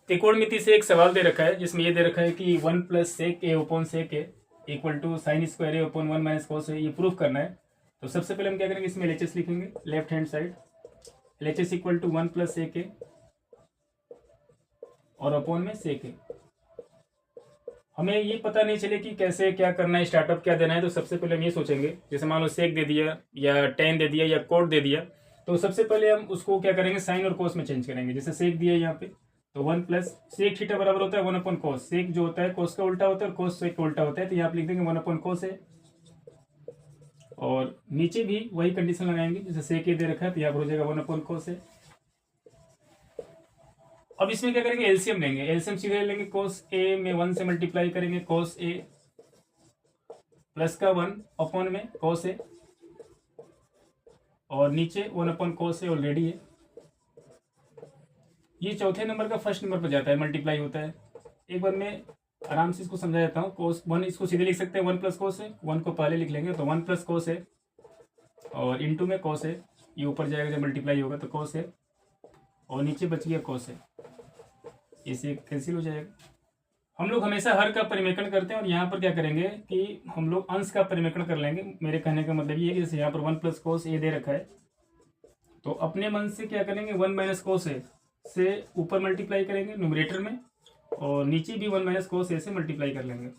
त्रिकोणमिति से एक सवाल दे रखा है जिसमें ये दे रखा है कि 1 plus sec A open sec A equal to sine square A open 1 minus cos A, ये प्रूफ करना है। तो सबसे पहले हम क्या करेंगे, इसमें एलएचएस लिखेंगे left hand side. LHS equal to 1 plus sec A और ओपन में सेक ए। हमें ये पता नहीं चले कि कैसे क्या करना है, स्टार्टअप क्या देना है। तो सबसे पहले हम ये सोचेंगे, जैसे मान लो सेक दे दिया या टेन दे दिया या कोट दे दिया, तो सबसे पहले हम उसको क्या करेंगे, साइन और कोस में चेंज करेंगे। जैसे सेक दिया यहाँ पे, तो 1 प्लस सेक थीटा बराबर होता है 1 अपन कोस। सेक जो होता है कोस का उल्टा होता है और कोस सेक का उल्टा होता है, तो यहाँ पे लिख देंगे 1 अपन कोस है। और नीचे भी वही कंडीशन लगाएंगे, जैसे सेक ए दे रखा है तो यहाँ पर हो जाएगा 1 अपन कोस है। अब इसमें क्या करेंगे, एलसीएम लेंगे। एलसीएम सीधे लेंगे, कोस ए में 1 से मल्टीप्लाई करेंगे कोस ए प्लस का 1 अपॉन में कोस ए, और नीचे 1 अपॉन कोस ए ऑलरेडी है। ये चौथे नंबर का फर्स्ट नंबर पर जाता है, मल्टीप्लाई होता है। एक बार मैं आराम से इसको समझा देता हूँ। कोस 1 इसको सीधे लिख सकते हैं 1 प्लस कोस है, 1 को पहले लिख लेंगे तो 1 प्लस कोस है और इंटू में कोस है। ये ऊपर जाएगा जब मल्टीप्लाई होगा तो कोस है और नीचे बच गया कोस है, इसे कैंसिल हो जाएगा। हम लोग हमेशा हर का परिमेकरण करते हैं और यहाँ पर क्या करेंगे कि हम लोग अंश का परिमेकरण कर लेंगे। मेरे कहने का मतलब ये है कि जैसे यहाँ पर 1 प्लस कोस ए दे रखा है, तो अपने मन से क्या करेंगे 1 माइनस कोस ए से ऊपर मल्टीप्लाई करेंगे न्यूमरेटर में, और नीचे भी 1 माइनस कोस ए से मल्टीप्लाई कर लेंगे।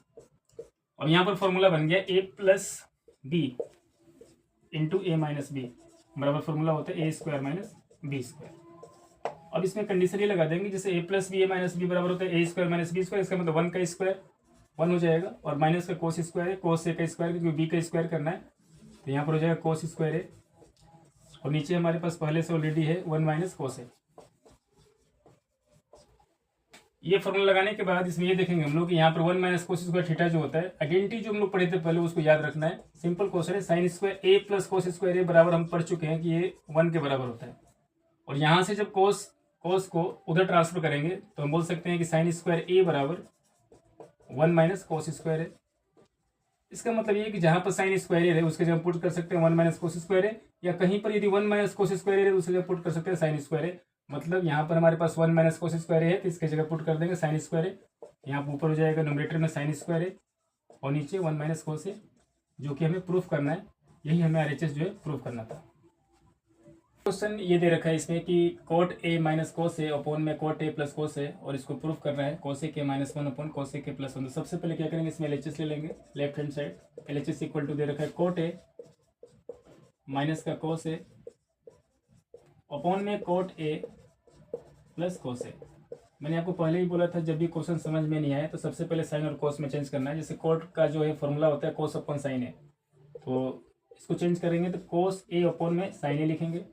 और यहाँ पर फॉर्मूला बन गया ए प्लस बी इंटू ए माइनस बी बराबर फॉर्मूला होता है ए स्क्वायर माइनस बी स्क्वायर। अब इसमें कंडीशन ये लगा देंगे, जैसे ए प्लस बी ए माइनस बी बराबर होता है ए स्क्वायर माइनस बी स्क्वायर। इसका मतलब 1 का स्क्वायर 1 हो जाएगा और माइनस का कोस स्क्वायर है, कोस ए का स्क्वायर क्योंकि बी का स्क्वायर करना है, तो यहाँ पर हो जाएगा कोस स्क्वायर है। और नीचे हमारे पास पहले से ऑलरेडी है 1 माइनस कोस है। ये फॉर्मूला लगाने के बाद इसमें ये देखेंगे हम लोग कि यहाँ पर 1 माइनस कोस स्क्वायर थीटा जो होता है, आइडेंटिटी जो हम लोग पढ़े थे पहले उसको याद रखना है। सिंपल क्वेश्चन है, साइन स्क्वायर ए प्लस कोस स्क्वायर ए बराबर हम पढ़ चुके हैं कि ये 1 के बराबर होता है। और यहाँ से जब कोस को उधर ट्रांसफर करेंगे तो हम बोल सकते हैं कि साइन स्क्वायर ए बराबर 1 माइनस कोस स्क्वायर है। इसका मतलब ये है कि जहाँ पर साइन स्क्वायर है उसके जगह पुट कर सकते हैं 1 माइनस कोस स्क्वायर है, या कहीं पर यदि 1 माइनस कोस स्क्वायर है उसके जगह पुट कर सकते हैं साइन स्क्वायर है। मतलब यहाँ पर हमारे पास 1 माइनस कोस स्क्वायर है तो इसके जगह पुट कर देंगे साइन स्क्वायर है। यहाँ पर ऊपर हो जाएगा न्यूमरेटर में साइन स्क्वायर है और नीचे 1 माइनस कोस है, जो कि हमें प्रूफ करना है। यही हमें आरएचएस जो है प्रूफ करना था। क्वेश्चन ये दे रखा है इसमें कि coat A minus cos A upon में कोट ए प्लस कोस है, और इसको प्रूफ करना है कोसे के माइनस 1 अपॉन कोसे के प्लस 1। तो सबसे पहले क्या करेंगे, इसमें एलएचएस ले लेंगे left hand side. LHS equal to दे रखा है कोट ए माइनस का कोस ए अपॉन में cot A plus cos A. मैंने आपको पहले ही बोला था जब भी क्वेश्चन समझ में नहीं आए तो सबसे पहले साइन और कोस में चेंज करना है। जैसे कोट का जो है फॉर्मूला होता है कोस अपॉन साइन है, तो इसको चेंज करेंगे तो कोस ए अपॉन में साइन ए लिखेंगे,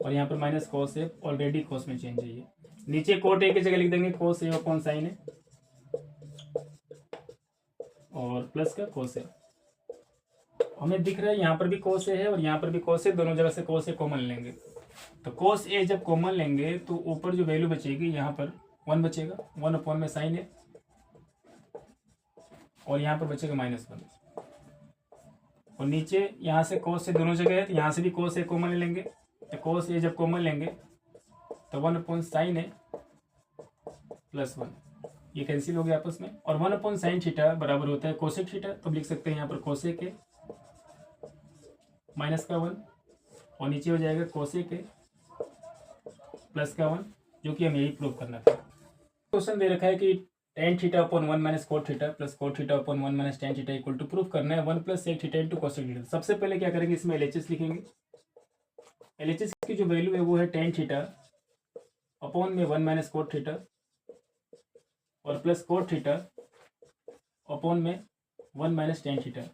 और यहाँ पर माइनस कोस ए ऑलरेडी कोस में चेंज है। ये नीचे कोट ए की जगह लिख देंगे कोस ए अपॉन साइन ए और प्लस का कोस ए। हमें दिख रहा है यहाँ पर भी कोस ए है और यहाँ पर भी कोस ए, दोनों जगह से कोस ए कॉमन लेंगे। तो कोस ए जब कॉमन लेंगे तो ऊपर जो वैल्यू बचेगी यहाँ पर 1 बचेगा, 1 अपॉन में साइन ए, और यहाँ पर बचेगा -1। और नीचे यहाँ से कोस ए दोनों जगह है तो यहाँ से भी कोस ए कॉमन ले लेंगे। तो कोस ए जब कॉमन लेंगे तो 1 अपॉन साइन ए प्लस 1, ये कैंसिल हो गया आपस में। और 1 अपॉन साइन थीटा बराबर होता है कोसेक थीटा, तो लिख सकते हैं यहाँ पर कोसेक ए माइनस का 1 और नीचे हो जाएगा कोसेक ए प्लस का 1, जो कि हमें यही प्रूव करना था। क्वेश्चन दे रखा है कि tan theta upon 1 minus cot theta plus cot theta upon 1 minus tan theta equal to proof करना है 1 plus sec theta into cosec theta. सबसे पहले क्या करेंगे, इसमें एलएचएस लिखेंगे। एलएचएस की जो वैल्यू है वो है tan थीटा अपॉन में 1 माइनस कोट थीटा और प्लस कोट थीटा अपॉन में 1 माइनस tan थीटा।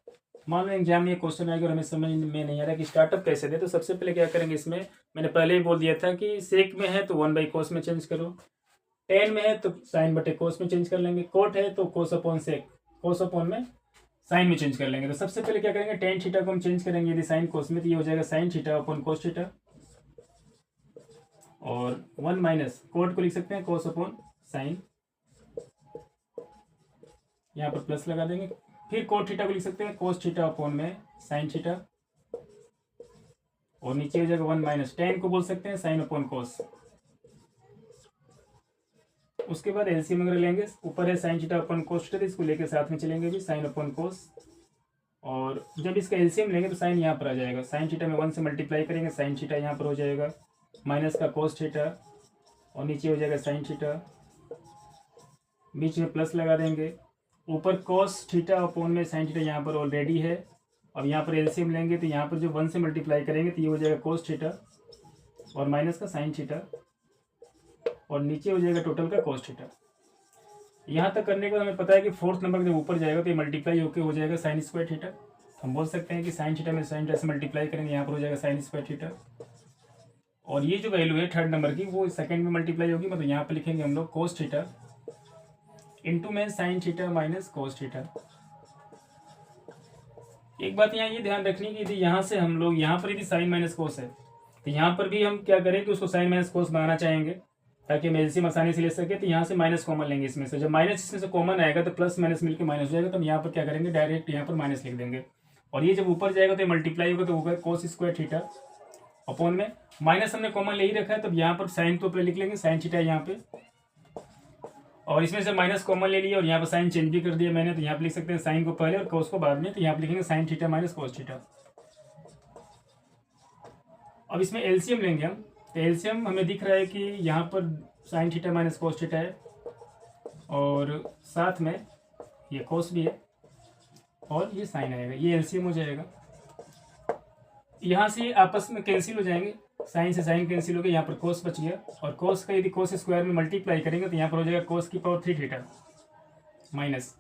मान लो एग्जाम में ये क्वेश्चन आएगा और हमें समझ में नहीं आ रहा कि स्टार्टअप कैसे दे, तो सबसे पहले क्या करेंगे, इसमें मैंने पहले ही बोल दिया था कि सेक में है तो 1/कोस में चेंज करो, टेन में है तो साइन बटे कोस में चेंज कर लेंगे, कोट है तो cos upon sec, cos upon में साइन में चेंज कर लेंगे। तो सबसे पहले क्या करेंगे, tan थीटा को हम चेंज करेंगे यदि साइन कोस में, तो ये हो जाएगा साइन थीटा अपॉन कोस थीटा, और 1 माइनस कोट को लिख सकते हैं कोस अपॉन साइन, यहाँ पर प्लस लगा देंगे। फिर कोट थीटा को लिख सकते हैं कोस थीटा अपॉन में साइन थीटा, और नीचे हो जाएगा 1 माइनस tan को बोल सकते हैं साइन अपॉन कोस, उसके बाद एलसीएम अगर लेंगे, ऊपर है साइन थीटा अपन कोस थीटा, इसको लेके साथ में चलेंगे भी साइन अपन कोस, और जब इसका एलसीएम लेंगे तो साइन यहाँ पर आ जाएगा, साइन थीटा में 1 से मल्टीप्लाई करेंगे, साइन थीटा यहाँ पर हो जाएगा, माइनस का कोस थीटा और नीचे हो जाएगा साइन थीटा, बीच में प्लस लगा देंगे, ऊपर कोस थीटा अपॉन में साइन थीटा यहाँ पर ऑलरेडी है। अब यहाँ पर एलसीएम लेंगे तो यहाँ पर जो 1 से मल्टीप्लाई करेंगे तो ये हो जाएगा कोस थीटा और माइनस का साइन थीटा और नीचे हो जाएगा टोटल का कोस थीटा। यहाँ तक करने के बाद हमें पता है कि फोर्थ नंबर जब ऊपर जाएगा तो ये मल्टीप्लाई होकर हो जाएगा साइन स्क्वायर थीटा। हम बोल सकते हैं कि साइन थीटा में साइन थीटा से मल्टीप्लाई करेंगे, यहाँ पर हो जाएगा साइन स्क्वायर थीटा, और ये जो वैल्यू है थर्ड नंबर की वो सेकंड में मल्टीप्लाई होगी, मतलब यहाँ पर लिखेंगे हम लोग कोस थीटा इंटू में sine theta minus cos theta. एक बात यहाँ ये ध्यान रखनी कि यदि यहाँ से हम लोग यहाँ पर यदि साइन माइनस कोस है तो यहाँ पर भी हम क्या करें कि उसको साइन माइनस कोस बनाना चाहेंगे ताकि हम एलसीएम आसानी से ले सके, तो यहाँ से माइनस कॉमन लेंगे इसमें से, जब माइनस इसमें से कॉमन आएगा तो प्लस माइनस मिलकर माइनस हो जाएगा, तो हम यहाँ पर क्या करेंगे डायरेक्ट यहाँ पर माइनस लिख देंगे, और ये जब ऊपर जाएगा तो मल्टीप्लाई होगा तो होगा कोस स्क्वायर थीटा अपॉन में माइनस हमने कॉमन ले ही रखा है, तब यहाँ पर साइन तो पहले लिख लेंगे साइन थीटा यहाँ पे, और इसमें से माइनस कॉमन ले लिया और यहाँ पर साइन चेंज भी कर दिया मैंने, तो यहाँ पर लिख सकते हैं साइन को पहले और कोस को बाद में, तो यहाँ पर लिखेंगे sine theta minus cos theta. अब इसमें एलसीएम लेंगे हम, तो एलसीएम हमें दिख रहा है कि यहाँ पर sine theta minus cos theta है और साथ में ये कोस भी है और ये साइन आएगा, ये एलसीएम हो जाएगा। यहाँ से ये आपस में कैंसिल हो जाएंगे, साइन से साइन कैंसिल हो गया, यहाँ पर कोस बच गया, और कोस का यदि कोस स्क्वायर में मल्टीप्लाई करेंगे तो यहाँ पर हो जाएगा कोस की power 3 theta minus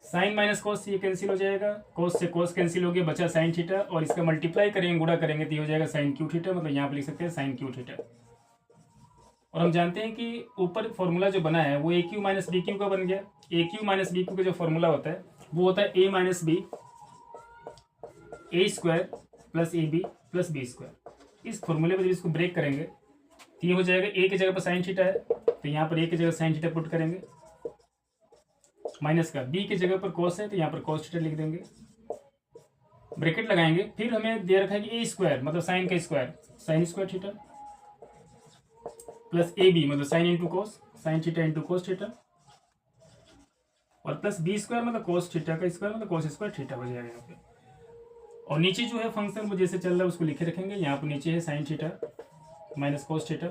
sine minus cos से ये कैंसिल हो जाएगा, कोस से कोस कैंसिल हो गया, बचा साइन थीटा, और इसका मल्टीप्लाई करेंगे गुणा करेंगे तो ये हो जाएगा साइन क्यू थीटा, मतलब यहाँ पर लिख सकते हैं साइन क्यू थीटा। और हम जानते हैं कि ऊपर फॉर्मूला जो बना है वो a cube minus b cube का बन गया। A cube minus b cube का जो फॉर्मूला होता है वो होता है a minus b a square plus a b plus b square. इस फॉर्मूले पर जब इसको ब्रेक करेंगे तो ये हो जाएगा ए की जगह पर साइन थीटा है तो यहाँ पर ए की जगह साइन थीटा पुट करेंगे, माइनस का बी की जगह पर कोस है तो यहाँ पर कोस थीटा लिख देंगे, ब्रैकेट लगाएंगे, फिर हमें दे रखा है कि ए स्क्वायर मतलब साइन का square sine square theta plus a b मतलब sine into cos sine theta into cos theta, और प्लस बी स्क्वायर मतलब कोस थीटा का स्क्वायर मतलब कोस स्क्वायर थीटा हो जाएगा यहाँ पे। और नीचे जो है फंक्शन वो जैसे चल रहा है उसको लिखे रखेंगे, यहाँ पर नीचे है sine theta minus cos theta,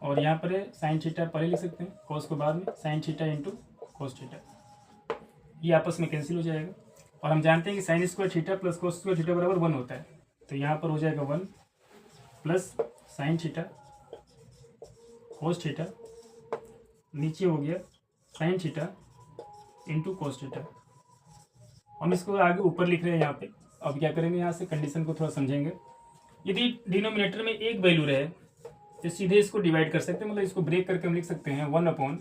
और यहाँ पर है साइन थीटा पहले लिख सकते हैं, कोस को बाद में, sign theta into cos theta, ये आपस में कैंसिल हो जाएगा। और हम जानते हैं कि sign square theta plus cos square theta बराबर 1 होता है, तो यहाँ पर हो जाएगा 1 plus sine theta cos theta, नीचे हो गया sign theta into cos theta. हम इसको आगे ऊपर लिख रहे हैं यहाँ पे। अब क्या करेंगे, यहाँ से कंडीशन को थोड़ा समझेंगे। यदि डिनोमिनेटर में एक वैल्यू रहे तो सीधे इसको डिवाइड कर सकते हैं, मतलब इसको ब्रेक करके हम लिख सकते हैं 1 upon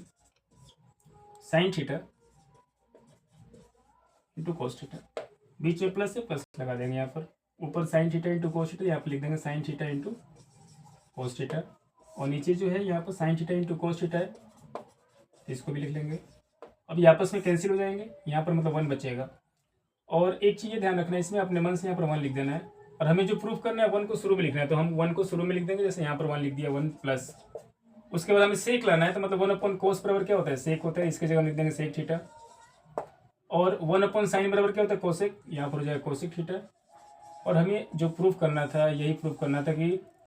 sine theta into cos theta, बीच में प्लस से प्लस लगा देंगे, यहाँ पर ऊपर sine theta into cos theta, यहाँ पर लिख देंगे sine theta into cos theta, और नीचे जो है यहाँ पर sine theta into cos theta है तो इसको भी लिख लेंगे। अब ये आपस में कैंसिल हो जाएंगे, यहाँ पर मतलब 1 बचेगा। और एक चीज़ ध्यान रखना है, इसमें अपने मन से यहाँ पर 1 लिख देना है, और हमें जो प्रूफ करना है 1 को शुरू में लिखना है, तो हम 1 को शुरू में लिख देंगे, जैसे यहाँ पर 1 लिख दिया 1 प्लस, उसके बाद हमें सेक लाना है, तो मतलब 1 अपॉन कोस बराबर क्या होता है, सेक होता है, इसके जगह लिख देंगे सेक थीटा, और 1 अपॉन साइन बराबर क्या होता है, कोसेक, यहाँ पर हो जाएगा कोसेक थीटा। और हमें जो प्रूफ करना था यही प्रूफ करना था कि